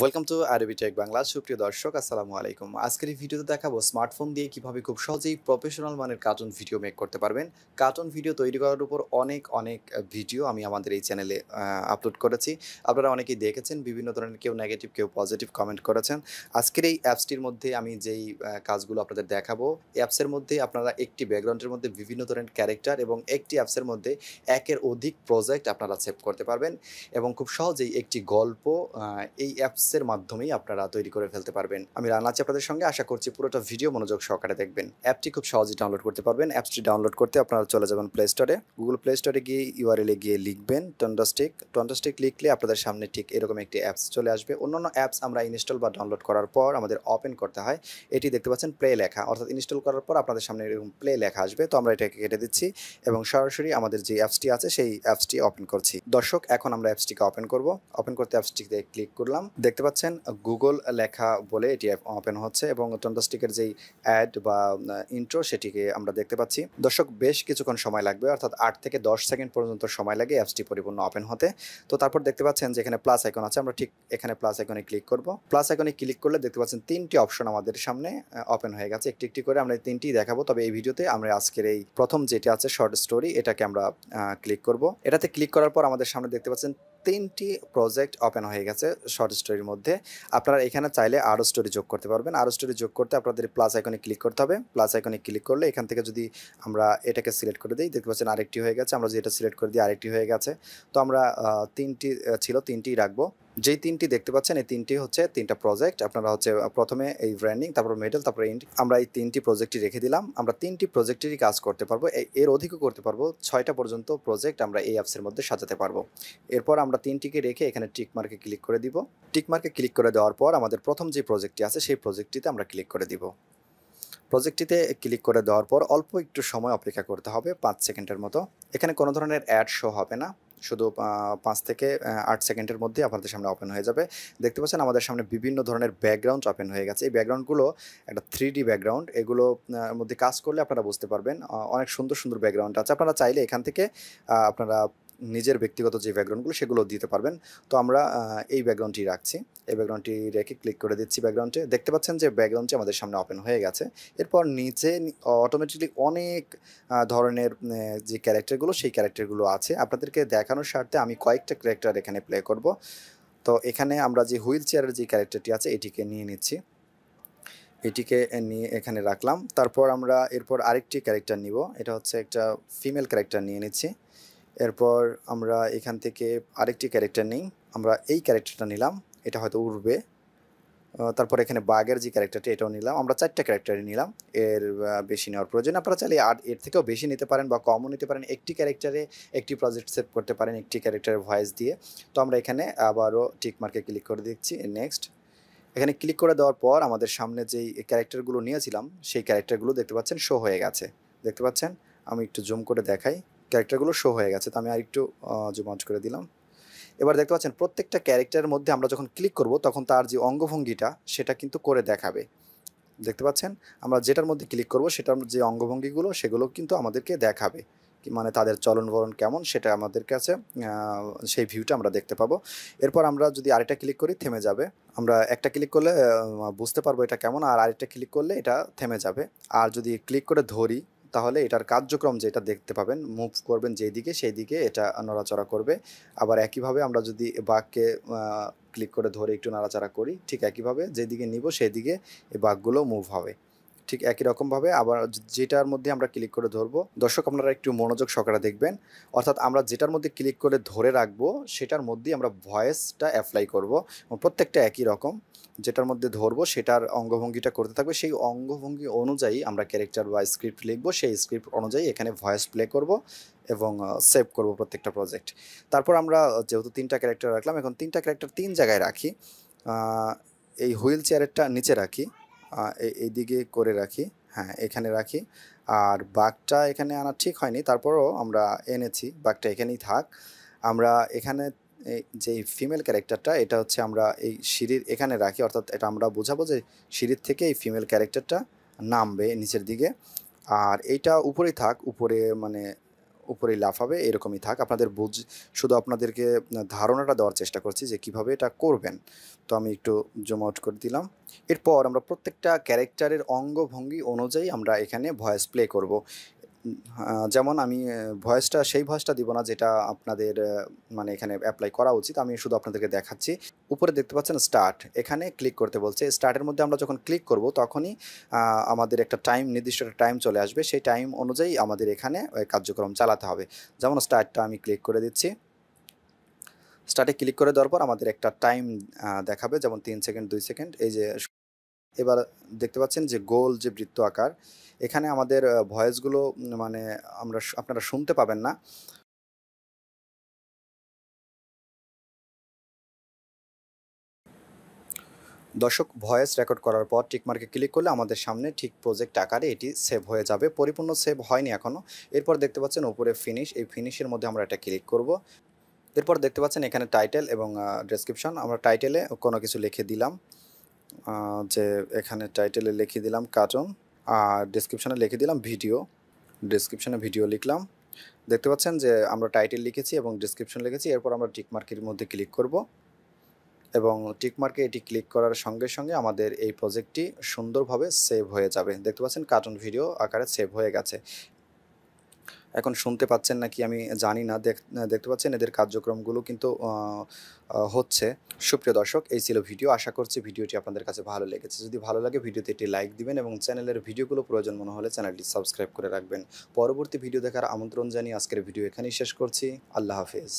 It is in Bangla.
Welcome to Adobe Tech Bangla সুপ্রিয় দর্শক আসসালামু আলাইকুম। আজকের এই ভিডিওতে দেখাবো স্মার্টফোন দিয়ে কিভাবে খুব সহজেই প্রফেশনাল মানের কার্টুন ভিডিও মেক করতে পারবেন। কার্টুন ভিডিও তৈরি করার উপর অনেক ভিডিও আমি আমাদের এই চ্যানেলে আপলোড করেছি। আপনারা অনেকেই দেখেছেন, বিভিন্ন ধরনের কেউ নেগেটিভ কেউ পজিটিভ কমেন্ট করেছেন। আজকের এই অ্যাপসটির মধ্যে আমি যেই কাজগুলো আপনাদের দেখাবো, এই অ্যাপসের মধ্যে আপনারা একটি ব্যাকগ্রাউন্ডের মধ্যে বিভিন্ন ধরনের ক্যারেক্টার এবং একটি অ্যাপসের মধ্যে একের অধিক প্রজেক্ট আপনারা সেভ করতে পারবেন এবং খুব সহজেই একটি গল্প এই অ্যাপসের মাধ্যমেই আপনারা তৈরি করে ফেলতে পারবেন। আমি রানা আছি আপনাদের সঙ্গে, আশা করছি পুরোটা ভিডিও মনোযোগ সহকারে দেখবেন। অ্যাপটি খুব সহজেই ডাউনলোড করতে পারবেন। অ্যাপসটি ডাউনলোড করতে আপনারা চলে যাবেন প্লে স্টোরে। গুগল প্লে স্টোরে গিয়ে ইউআরএল এ গিয়ে লিখবেন টন্ডাস্টিক লিখলে আপনাদের সামনে ঠিক এরকম একটি অ্যাপস চলে আসবে। অন্যান্য অ্যাপস আমরা ইনস্টল বা ডাউনলোড করার পর আমাদের ওপেন করতে হয়। এটি দেখতে পাচ্ছেন প্লে লেখা, অর্থাৎ ইনস্টল করার পর আপনাদের সামনে এরকম প্লে লেখা আসবে। তো আমরা এটাকে কেটে দিচ্ছি এবং সরাসরি আমাদের যে অ্যাপসটি আছে সেই অ্যাপসটি ওপেন করছি। দর্শক, এখন আমরা অ্যাপসটিকে ওপেন করব। ওপেন করতে অ্যাপসটিতে ক্লিক করলাম। দেখতে পাচ্ছেন গুগল লেখা বলে এটি ওপেন হচ্ছে এবং টন্ডাস্টিকের যেই অ্যাড বা ইন্ট্রো সেটিকে আমরা দেখতে পাচ্ছি। দর্শক, বেশ কিছুক্ষণ সময় লাগবে, অর্থাৎ 8 থেকে 10 সেকেন্ড পর্যন্ত সময় লাগে অ্যাপসটি পরিপূর্ণ ওপেন হতে। তো তারপর দেখতে পাচ্ছেন যে এখানে প্লাস আইকন আছে, আমরা ঠিক এখানে প্লাস আইকনে ক্লিক করব। প্লাস আইকনে ক্লিক করলে দেখতে পাচ্ছেন 3টি অপশন আমাদের সামনে ওপেন হয়ে গেছে। একটি একটি করে আমরা 3টিই দেখাবো, তবে এই ভিডিওতে আমরা আজকের এই প্রথম যেটি আছে শর্ট স্টোরি, এটাকে আমরা ক্লিক করব। এটাতে ক্লিক করার পর আমাদের সামনে দেখতে পাচ্ছেন 3টি প্রজেক্ট ওপেন হয়ে গেছে শর্ট স্টোরির মধ্যে। আপনারা এখানে চাইলে আরও স্টোরি যোগ করতে পারবেন। আরও স্টোরি যোগ করতে আপনাদের প্লাস আইকনে ক্লিক করতে হবে। প্লাস আইকনে ক্লিক করলে এখান থেকে যদি আমরা এটাকে সিলেক্ট করে দিই, দেখতে পাচ্ছেন আরেকটি হয়ে গেছে। আমরা যদি এটা সিলেক্ট করে দিই, আরেকটি হয়ে গেছে। তো আমরা 3টি ছিল, 3টিই রাখবো। যেই 3টি দেখতে পাচ্ছেন এই 3টি হচ্ছে 3টা প্রজেক্ট। আপনারা হচ্ছে প্রথমে এই ব্র্যান্ডিং, তারপর মিডল, তারপর এন্ড। আমরা এই 3টি প্রজেক্টই রেখে দিলাম। আমরা 3টি প্রজেক্টেরই কাজ করতে পারবো, এর অধিকও করতে পারবো। 6টা পর্যন্ত প্রজেক্ট আমরা এই অ্যাপসের মধ্যে সাজাতে পারবো। এরপর আমরা 3টিকে রেখে এখানে টিক মার্কে ক্লিক করে দিব। টিক মার্কে ক্লিক করে দেওয়ার পর আমাদের প্রথম যে প্রজেক্টটি আছে সেই প্রজেক্টটিতে আমরা ক্লিক করে দিব। প্রজেক্টটিতে ক্লিক করে দেওয়ার পর অল্প একটু সময় অপেক্ষা করতে হবে, 5 সেকেন্ডের মতো। এখানে কোনো ধরনের অ্যাড শো হবে না, শুধু 5 থেকে 8 সেকেন্ডের মধ্যে আপনাদের সামনে ওপেন হয়ে যাবে। দেখতে পাচ্ছেন আমাদের সামনে বিভিন্ন ধরনের ব্যাকগ্রাউন্ড ওপেন হয়ে গেছে। এই ব্যাকগ্রাউন্ডগুলো একটা 3D ব্যাকগ্রাউন্ড। এগুলো মধ্যে কাজ করলে আপনারা বুঝতে পারবেন অনেক সুন্দর ব্যাকগ্রাউন্ড আছে। আপনারা চাইলে এখান থেকে আপনারা নিজের ব্যক্তিগত যে ব্যাকগ্রাউন্ডগুলো সেগুলো দিতে পারবেন। তো আমরা এই ব্যাকগ্রাউন্ডটি রাখছি। এই ব্যাকগ্রাউন্ডটি রেখে ক্লিক করে দিচ্ছি ব্যাকগ্রাউন্ডে। দেখতে পাচ্ছেন যে ব্যাকগ্রাউন্ডটি আমাদের সামনে ওপেন হয়ে গেছে। এরপর নিচে অটোমেটিকলি অনেক ধরনের যে ক্যারেক্টারগুলো সেই ক্যারেক্টারগুলো আছে। আপনাদেরকে দেখানোর স্বার্থে আমি কয়েকটা ক্যারেক্টার এখানে প্লে করব। তো এখানে আমরা যে হুইল চেয়ারের যে ক্যারেক্টারটি আছে এটিকে নিয়ে নিচ্ছি। এটিকে নিয়ে এখানে রাখলাম। তারপর আমরা এরপর আরেকটি ক্যারেক্টার নিব। এটা হচ্ছে একটা ফিমেল ক্যারেক্টার নিয়ে নিচ্ছি। এরপর আমরা এখান থেকে আরেকটি ক্যারেক্টার নিই। আমরা এই ক্যারেক্টারটা নিলাম, এটা হয়তো উড়বে। তারপর এখানে বাঘের যে ক্যারেক্টারটি এটাও নিলাম। আমরা 4টা ক্যারেক্টারই নিলাম, এর বেশি নেওয়ার প্রয়োজন। আপনারা চাইলে এর থেকেও বেশি নিতে পারেন বা কমও নিতে পারেন। একটি ক্যারেক্টারে একটি প্রজেক্ট সেভ করতে পারেন, একটি ক্যারেক্টারের ভয়েস দিয়ে। তো আমরা এখানে আবারও টিক মার্কে ক্লিক করে দিচ্ছি, নেক্সট। এখানে ক্লিক করে দেওয়ার পর আমাদের সামনে যেই ক্যারেক্টারগুলো নিয়েছিলাম সেই ক্যারেক্টারগুলো দেখতে পাচ্ছেন শো হয়ে গেছে। দেখতে পাচ্ছেন, আমি একটু জুম করে দেখাই, ক্যারেক্টারগুলো শো হয়ে গেছে। তো আমি আরেকটু জুম আউট করে দিলাম। এবার দেখতে পাচ্ছেন প্রত্যেকটা ক্যারেক্টারের মধ্যে আমরা যখন ক্লিক করব তখন তার যে অঙ্গভঙ্গিটা সেটা কিন্তু করে দেখাবে। দেখতে পাচ্ছেন, আমরা যেটার মধ্যে ক্লিক করব সেটার যে অঙ্গভঙ্গিগুলো সেগুলো কিন্তু আমাদেরকে দেখাবে, মানে তাদের চলন বলন কেমন সেটা আমাদের কাছে সেই ভিউটা আমরা দেখতে পাবো। এরপর আমরা যদি আরেকটা ক্লিক করি থেমে যাবে। আমরা একটা ক্লিক করলে বুঝতে পারবো এটা কেমন, আর আরেকটা ক্লিক করলে এটা থেমে যাবে। আর যদি ক্লিক করে ধরি তাহলে এটার কার্যক্রম যেটা দেখতে পাবেন, মুভ করবেন যেই দিকে সেই দিকে এটা নড়াচড়া করবে। আবার একইভাবে আমরা যদি বাঘকে ক্লিক করে ধরে একটু নাড়াচাড়া করি, ঠিক একইভাবে যেদিকে নিব সেই দিকে এই বাঘগুলো মুভ হবে। ঠিক একই রকমভাবে আবার যেটার মধ্যে আমরা ক্লিক করে ধরবো, দর্শক আপনারা একটু মনোযোগ সহকারে দেখবেন। অর্থাৎ আমরা যেটার মধ্যে ক্লিক করে ধরে রাখবো সেটার মধ্যেই আমরা ভয়েসটা অ্যাপ্লাই করব। প্রত্যেকটা একই রকম, যেটার মধ্যে ধরবো সেটার অঙ্গভঙ্গিটা করতে থাকবে। সেই অঙ্গভঙ্গি অনুযায়ী আমরা ক্যারেক্টার বা স্ক্রিপ্ট লিখবো, সেই স্ক্রিপ্ট অনুযায়ী এখানে ভয়েস প্লে করব এবং সেভ করব প্রত্যেকটা প্রজেক্ট। তারপর আমরা যেহেতু 3টা ক্যারেক্টার রাখলাম, এখন 3টা ক্যারেক্টার 3 জায়গায় রাখি। এই হুইল চেয়ারেরটা নিচে রাখি, এইদিকে করে রাখি, হ্যাঁ এখানে রাখি। আর বাঘটা এখানে আনা ঠিক হয়নি, তারপরও আমরা এনেছি, বাঘটা এখানেই থাক। আমরা এখানে যেই ফিমেল ক্যারেক্টারটা এটা হচ্ছে আমরা এই সিঁড়ির এখানে রাখি, অর্থাৎ এটা আমরা বোঝাবো যে সিঁড়ির থেকে এই ফিমেল ক্যারেক্টারটা নামবে নিচের দিকে। আর এইটা উপরেই থাক, উপরে মানে উপরেই লাফাবে এরকমই থাক। শুধু আপনাদেরকে ধারণাটা দেওয়ার চেষ্টা করছি যে কিভাবে এটা করবেন। তো আমি একটু জুম আউট করে দিলাম। এরপর আমরা প্রত্যেকটা ক্যারেক্টারের অঙ্গভঙ্গি অনুযায়ী আমরা এখানে ভয়েস প্লে করব। যেমন আমি সেই ভয়েসটা দিব না যেটা আপনাদের মানে এখানে এপ্লাই করা উচিত। আমি শুধু আপনাদেরকে দেখাচ্ছি। উপরে দেখতে পাচ্ছেন স্টার্ট, এখানে ক্লিক করতে বলছে। স্টার্টের মধ্যে আমরা যখন ক্লিক করব তখনই আমাদের একটা নির্দিষ্ট একটা টাইম চলে আসবে। সেই টাইম অনুযায়ী আমাদের এখানে কার্যক্রম চালাতে হবে। যেমন স্টার্টটা আমি ক্লিক করে দিচ্ছি। স্টার্টে ক্লিক করে দেওয়ার পর আমাদের একটা টাইম দেখাবে, যেমন ৩ সেকেন্ড, ২ সেকেন্ড। এই যে এবার দেখতে পাচ্ছেন যে গোল যে বৃত্ত আকার, এখানে আমাদের ভয়েসগুলো মানে আপনারা শুনতে পাবেন না। দর্শক, ভয়েস রেকর্ড করার পর টিক মার্কে ক্লিক করলে আমাদের সামনে ঠিক প্রজেক্ট আকারে এটি সেভ হয়ে যাবে। পরিপূর্ণ সেভ হয়নি এখনও। এরপর দেখতে পাচ্ছেন উপরে ফিনিশ, এই ফিনিশের মধ্যে আমরা এটা ক্লিক করব। এরপর দেখতে পাচ্ছেন এখানে টাইটেল এবং ডেসক্রিপশন। আমরা টাইটেলে কোনো কিছু লিখে দিলাম, যে এখানে টাইটেলে লিখে দিলাম কার্টুন, আর ডেসক্রিপশনে লিখে দিলাম ভিডিও। ডেসক্রিপশনে ভিডিও লিখলাম। দেখতে পাচ্ছেন যে আমরা টাইটেল লিখেছি এবং ডেসক্রিপশন লিখেছি। এরপর আমরা টিক মার্কের মধ্যে ক্লিক করব এবং টিক মার্কে এটি ক্লিক করার সঙ্গে সঙ্গে আমাদের এই প্রজেক্টটি সুন্দরভাবে সেভ হয়ে যাবে। দেখতে পাচ্ছেন কার্টুন ভিডিও আকারে সেভ হয়ে গেছে। এখন শুনতে পাচ্ছেন নাকি আমি জানি না। দেখতে পাচ্ছেন এদের কার্যক্রমগুলো কিন্তু হচ্ছে। সুপ্রিয় দর্শক, এই ছিল ভিডিও। আশা করছি ভিডিওটি আপনাদের কাছে ভালো লেগেছে। যদি ভালো লাগে ভিডিওতে একটি লাইক দিবেন এবং চ্যানেলের ভিডিওগুলো প্রয়োজন মনে হলে চ্যানেলটি সাবস্ক্রাইব করে রাখবেন। পরবর্তী ভিডিও দেখার আমন্ত্রণ জানিয়ে আজকের ভিডিও এখানেই শেষ করছি। আল্লাহ হাফেজ।